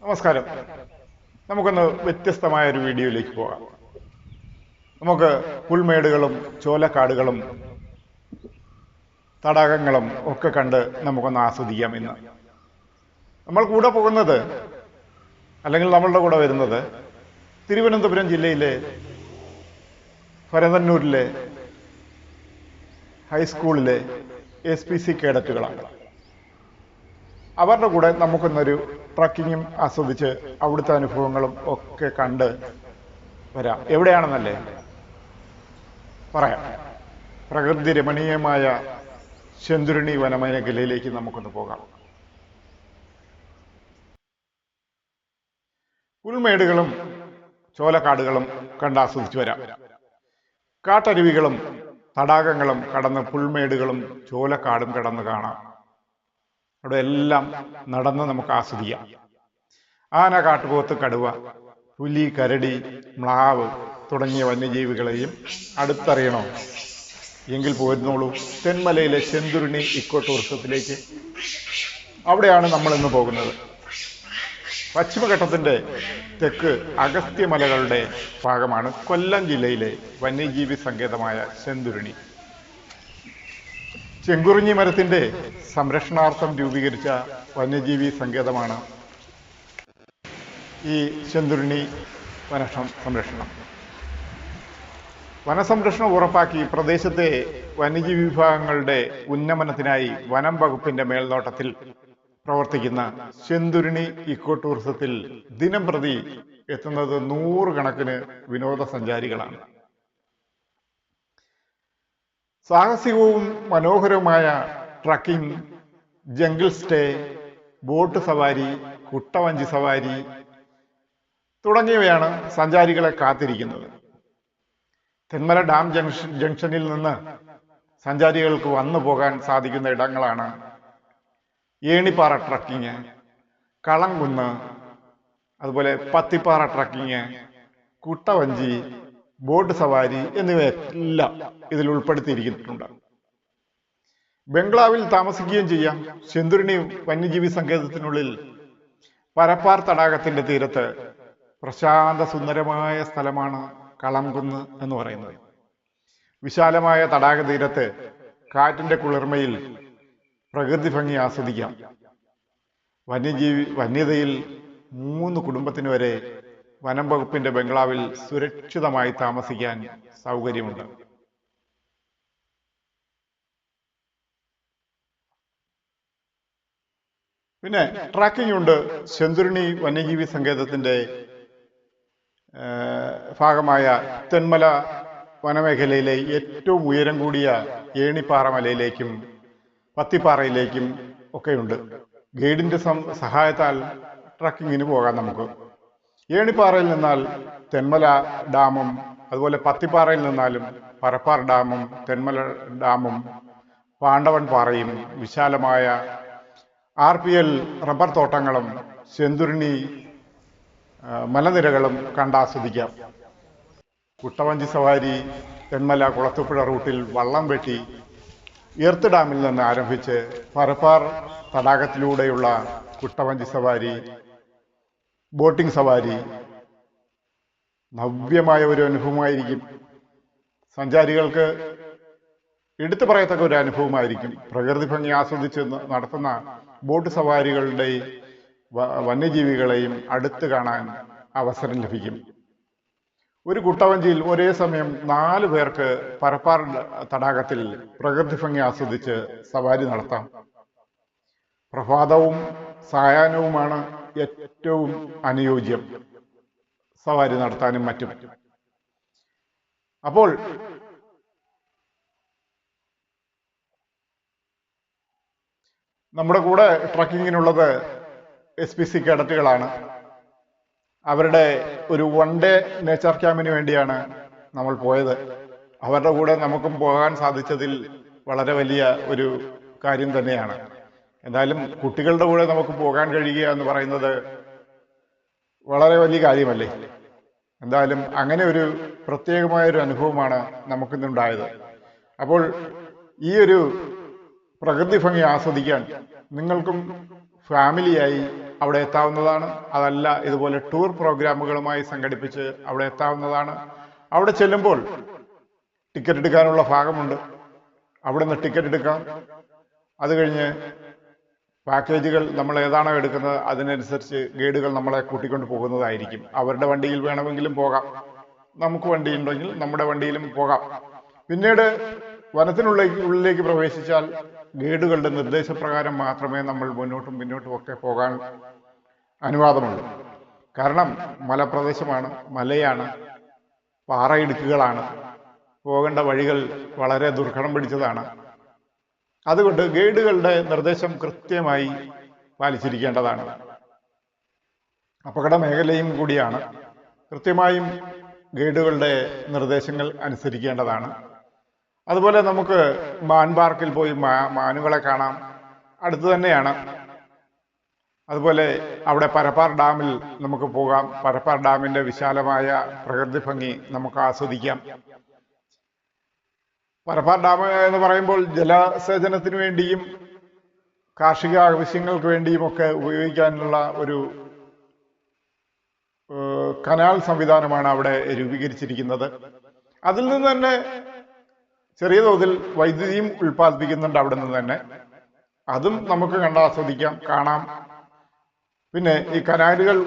നമസ്കാരം. നമുക്കൊന്ന് വ്യത്യസ്തമായ ഒരു വീഡിയോയിലേക്ക് പോകാം. നമുക്ക് പുൽമേടുകളും ചോലക്കാടുകളും തടാകങ്ങളും ഒക്കെ കണ്ട് നമുക്കൊന്ന് ആസ്വദിക്കാം. ഇന്ന് നമ്മൾ കൂടെ പോകുന്നത്, അല്ലെങ്കിൽ നമ്മളുടെ കൂടെ വരുന്നത്, തിരുവനന്തപുരം ജില്ലയിലെ പരതന്നൂരിലെ ഹൈസ്കൂളിലെ SPC കേഡറ്റുകളാണ്. അവരുടെ കൂടെ നമുക്കൊന്നൊരു ട്രക്കിങ്ങും ആസ്വദിച്ച് അവിടുത്തെ അനുഭവങ്ങളും ഒക്കെ കണ്ട് വരാം. എവിടെയാണെന്നല്ലേ പറയാം. പ്രകൃതി രമണീയമായ ശെന്തുരുണി വനമേഖലയിലേക്ക് നമുക്കൊന്ന് പോകാം. പുൽമേടുകളും ചോലക്കാടുകളും കണ്ടാസ്വദിച്ചു വരാം. കാട്ടരുവികളും തടാകങ്ങളും കടന്ന് പുൽമേടുകളും ചോലക്കാടും കടന്ന് കാണാം. അവിടെ എല്ലാം നടന്ന് നമുക്ക് ആസ്വദിക്കാം. ആന, കാട്ടുപോത്ത്, കടുവ, പുലി, കരടി, മ്ലാവ് തുടങ്ങിയ വന്യജീവികളെയും അടുത്തറിയണോ എങ്കിൽ പോരുന്നോളൂ തെന്മലയിലെ ശെന്തുരുണി ഇക്കോ ടൂറിസത്തിലേക്ക്. അവിടെയാണ് നമ്മൾ ഇന്ന് പോകുന്നത്. പശ്ചിമഘട്ടത്തിന്റെ തെക്ക് അഗസ്ത്യമലകളുടെ ഭാഗമാണ് കൊല്ലം ജില്ലയിലെ വന്യജീവി സങ്കേതമായ ശെന്തുരുണി. ചെങ്കുറിഞ്ഞി മരത്തിന്റെ സംരക്ഷണാർത്ഥം രൂപീകരിച്ച വന്യജീവി സങ്കേതമാണ് ഈ ശെന്തുരുണി വനസംരക്ഷണം. വനസംരക്ഷണം ഉറപ്പാക്കി പ്രദേശത്തെ വന്യജീവി വിഭാഗങ്ങളുടെ ഉന്നമനത്തിനായി വനം വകുപ്പിന്റെ മേൽനോട്ടത്തിൽ പ്രവർത്തിക്കുന്ന ശെന്തുരുണി ഇക്കോ ടൂറിസത്തിൽ ദിനം പ്രതി എത്തുന്നത് 100 കണക്കിന് വിനോദസഞ്ചാരികളാണ്. സാഹസികവും മനോഹരവുമായ ട്രക്കിംഗ്, ജംഗിൾ സ്റ്റേ, ബോട്ട് സവാരി, കുട്ടവഞ്ചി സവാരി തുടങ്ങിയവയാണ് സഞ്ചാരികളെ കാത്തിരിക്കുന്നത്. തെന്മല ഡാം ജംഗ്ഷനിൽ നിന്ന് സഞ്ചാരികൾക്ക് വന്നു പോകാൻ സാധിക്കുന്ന ഇടങ്ങളാണ് ഏണിപ്പാറ ട്രക്കിങ്, കളംകുന്ന്, അതുപോലെ പത്തിപ്പാറ ട്രക്കിങ്, കുട്ടവഞ്ചി, ബോട്ട് സവാരി എന്നിവയെല്ലാം ഇതിൽ ഉൾപ്പെടുത്തിയിരിക്കുന്നുണ്ട്. ബംഗ്ലാവിൽ താമസിക്കുകയും ചെയ്യാം. ശെന്തുരുണി വന്യജീവി സങ്കേതത്തിനുള്ളിൽ പരപ്പാർ തടാകത്തിന്റെ തീരത്ത് പ്രശാന്ത സുന്ദരമായ സ്ഥലമാണ് കളംകുന്ന് എന്ന് പറയുന്നത്. വിശാലമായ തടാക തീരത്ത് കാറ്റിന്റെ കുളിർമയിൽ പ്രകൃതി ഭംഗി ആസ്വദിക്കാം. വന്യതയിൽ 3 കുടുംബത്തിന് വരെ വനം വകുപ്പിന്റെ ബംഗ്ലാവിൽ സുരക്ഷിതമായി താമസിക്കാൻ സൗകര്യമുണ്ട്. പിന്നെ ട്രാക്കിംഗ് ഉണ്ട്. ശെന്തുരുണി വന്യജീവി സങ്കേതത്തിന്റെ ഭാഗമായ തെന്മല വനമേഖലയിലെ ഏറ്റവും ഉയരം കൂടിയ ഏണിപ്പാറ മലയിലേക്കും പത്തിപ്പാറയിലേക്കും ഒക്കെയുണ്ട്. ഗൈഡിന്റെ സഹായത്താൽ ട്രക്കിങ്ങിന് പോകാം നമുക്ക്. ഏണിപ്പാറയിൽ നിന്നാൽ തെന്മല ഡാമും, അതുപോലെ പത്തിപ്പാറയിൽ നിന്നാലും പരപ്പാർ ഡാമും തെന്മല ഡാമും പാണ്ഡവൻ പാറയും വിശാലമായ RPL റബ്ബർ തോട്ടങ്ങളും ശെന്തുരുണി മലനിരകളും കണ്ടാസ്വദിക്കാം. കുട്ടവഞ്ചി സവാരി തെന്മല കുളത്തുപുഴ റൂട്ടിൽ വള്ളം വെട്ടി എർത്ത് ഡാമിൽ നിന്ന് ആരംഭിച്ച് പരപ്പാർ തടാകത്തിലൂടെയുള്ള കുട്ടവഞ്ചി സവാരി, ബോട്ടിംഗ് സവാരി നവ്യമായ ഒരു അനുഭവമായിരിക്കും. സഞ്ചാരികൾക്ക് എടുത്തു പറയത്തക്ക ഒരു അനുഭവമായിരിക്കും. പ്രകൃതി ഭംഗി ആസ്വദിച്ച് നടത്തുന്ന ബോട്ട് സവാരികളുടെ വന്യജീവികളെയും അടുത്ത് കാണാൻ അവസരം ലഭിക്കും. ഒരു കുട്ടവഞ്ചിയിൽ ഒരേ സമയം 4 പേർക്ക് പരപ്പാർ തടാകത്തിൽ പ്രകൃതി ഭംഗി ആസ്വദിച്ച് സവാരി നടത്താം. പ്രഭാതവും സായാഹ്നവുമാണ് ഏറ്റവും അനുയോജ്യം സവാരി നടത്താനും മറ്റും. അപ്പോൾ നമ്മുടെ കൂടെ ട്രക്കിങ്ങിനുള്ളത് SPC കേഡറ്റുകളാണ്. അവരുടെ ഒരു 1 ഡേ നേച്ചർ ക്യാമ്പിന് വേണ്ടിയാണ് നമ്മൾ പോയത്. അവരുടെ കൂടെ നമുക്കും പോകാൻ സാധിച്ചതിൽ വളരെ വലിയ ഒരു കാര്യം തന്നെയാണ്. എന്തായാലും കുട്ടികളുടെ കൂടെ നമുക്ക് പോകാൻ കഴിയുക എന്ന് പറയുന്നത് വളരെ വലിയ കാര്യമല്ലേ. എന്തായാലും അങ്ങനെ ഒരു പ്രത്യേകമായൊരു അനുഭവമാണ് നമുക്കിന്നുണ്ടായത്. അപ്പോൾ ഈ ഒരു പ്രകൃതി ഭംഗി ആസ്വദിക്കാൻ നിങ്ങൾക്കും ഫാമിലിയായി അവിടെ എത്താവുന്നതാണ്. അതല്ല ഇതുപോലെ ടൂർ പ്രോഗ്രാമുകളുമായി സംഘടിപ്പിച്ച് അവിടെ എത്താവുന്നതാണ്. അവിടെ ചെല്ലുമ്പോൾ ടിക്കറ്റ് എടുക്കാനുള്ള ഭാഗമുണ്ട്. അവിടെ നിന്ന് ടിക്കറ്റ് എടുക്കാം. അത് കഴിഞ്ഞ് പാക്കേജുകൾ നമ്മൾ ഏതാണോ എടുക്കുന്നത് അതിനനുസരിച്ച് ഗൈഡുകൾ നമ്മളെ കൂട്ടിക്കൊണ്ട് പോകുന്നതായിരിക്കും. അവരുടെ വണ്ടിയിൽ വേണമെങ്കിലും പോകാം, നമുക്ക് വണ്ടിയുണ്ടെങ്കിൽ നമ്മുടെ വണ്ടിയിലും പോകാം. പിന്നീട് ഉള്ളിലേക്ക് പ്രവേശിച്ചാൽ ഗൈഡുകളുടെ നിർദ്ദേശപ്രകാരം മാത്രമേ നമ്മൾ മുന്നോട്ടും പിന്നോട്ടും ഒക്കെ പോകാൻ അനുവാദമുള്ളൂ. കാരണം മലപ്രദേശമാണ്, മലയാണ്, പാറയിടുക്കുകളാണ്, പോകേണ്ട വഴികൾ വളരെ ദുർഘടം പിടിച്ചതാണ്. അതുകൊണ്ട് ഗൈഡുകളുടെ നിർദ്ദേശം കൃത്യമായി പാലിച്ചിരിക്കേണ്ടതാണ്. അപകട മേഖലയും കൂടിയാണ്. കൃത്യമായും ഗൈഡുകളുടെ നിർദ്ദേശങ്ങൾ അനുസരിക്കേണ്ടതാണ്. അതുപോലെ നമുക്ക് മാൻ പാർക്കിൽ പോയി മാനുകളെ കാണാം, അടുത്ത് തന്നെയാണ്. അതുപോലെ അവിടെ പരപ്പാർ ഡാമിൽ നമുക്ക് പോകാം. പരപ്പാർ ഡാമിന്റെ വിശാലമായ പ്രകൃതി ഭംഗി നമുക്ക് ആസ്വദിക്കാം. പരപ്പാർ ഡാം എന്ന് പറയുമ്പോൾ ജലസേചനത്തിന് വേണ്ടിയും കാർഷിക ആവശ്യങ്ങൾക്ക് വേണ്ടിയും ഒക്കെ ഉപയോഗിക്കാനുള്ള ഒരു കനാൽ സംവിധാനമാണ് അവിടെ രൂപീകരിച്ചിരിക്കുന്നത്. അതിൽ നിന്ന് തന്നെ ചെറിയ തോതിൽ വൈദ്യുതിയും ഉൽപ്പാദിപ്പിക്കുന്നുണ്ട് അവിടെ നിന്ന് തന്നെ. അതും നമുക്ക് ആസ്വദിക്കാം, കാണാം. പിന്നെ ഈ കനാലുകൾ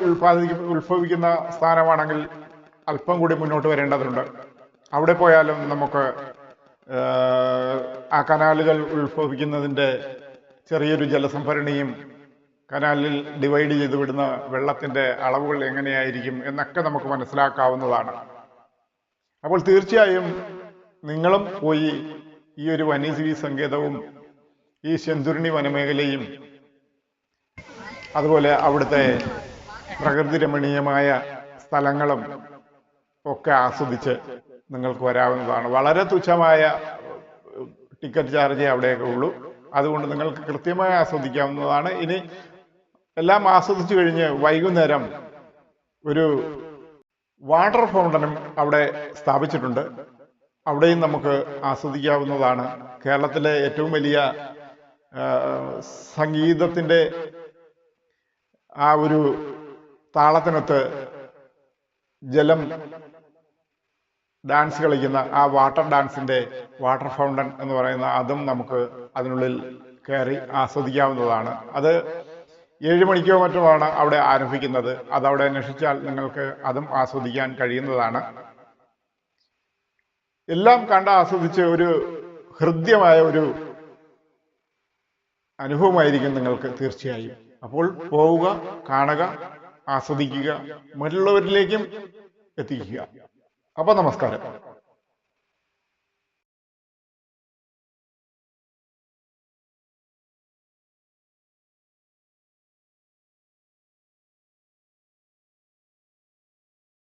ഉത്ഭവിക്കുന്ന സ്ഥാനമാണെങ്കിൽ അല്പം കൂടി മുന്നോട്ട് വരേണ്ടതുണ്ട്. അവിടെ പോയാലും നമുക്ക് ആ കനാലുകൾ ഉത്ഭവിക്കുന്നതിൻ്റെ ചെറിയൊരു ജലസംഭരണിയും കനാലിൽ ഡിവൈഡ് ചെയ്ത് വിടുന്ന വെള്ളത്തിൻ്റെ അളവുകൾ എങ്ങനെയായിരിക്കും എന്നൊക്കെ നമുക്ക് മനസ്സിലാക്കാവുന്നതാണ്. അപ്പോൾ തീർച്ചയായും നിങ്ങളും പോയി ഈ ഒരു വന്യജീവി സങ്കേതവും ഈ ശെന്തുരുണി വനമേഖലയും അതുപോലെ അവിടുത്തെ പ്രകൃതി രമണീയമായ സ്ഥലങ്ങളും ഒക്കെ ആസ്വദിച്ച് നിങ്ങൾക്ക് വരാവുന്നതാണ്. വളരെ തുച്ഛമായ ടിക്കറ്റ് ചാർജേ അവിടെയൊക്കെ ഉള്ളൂ. അതുകൊണ്ട് നിങ്ങൾക്ക് കൃത്യമായി ആസ്വദിക്കാവുന്നതാണ്. ഇനി എല്ലാം ആസ്വദിച്ചു കഴിഞ്ഞ് വൈകുന്നേരം ഒരു വാട്ടർ ഫൗണ്ടനും അവിടെ സ്ഥാപിച്ചിട്ടുണ്ട്. അവിടെയും നമുക്ക് ആസ്വദിക്കാവുന്നതാണ്. കേരളത്തിലെ ഏറ്റവും വലിയ സംഗീതത്തിൻ്റെ ആ ഒരു താളത്തിനൊത്ത് ജലം ഡാൻസ് കളിക്കുന്ന ആ വാട്ടർ ഡാൻസിന്റെ വാട്ടർ ഫൗണ്ടൻ എന്ന് പറയുന്ന അതും നമുക്ക് അതിനുള്ളിൽ കയറി ആസ്വദിക്കാവുന്നതാണ്. അത് 7 മണിക്കോ മറ്റുമാണ് അവിടെ ആരംഭിക്കുന്നത്. അതവിടെ അന്വേഷിച്ചാൽ നിങ്ങൾക്ക് അതും ആസ്വദിക്കാൻ കഴിയുന്നതാണ്. എല്ലാം കണ്ട് ആസ്വദിച്ച് ഒരു ഹൃദ്യമായ ഒരു അനുഭവമായിരിക്കും നിങ്ങൾക്ക് തീർച്ചയായും. അപ്പോൾ പോവുക, കാണുക, ആസ്വദിക്കുക, മറ്റുള്ളവരിലേക്കും എത്തിക്കുക. അപ്പോൾ നമസ്കാരം.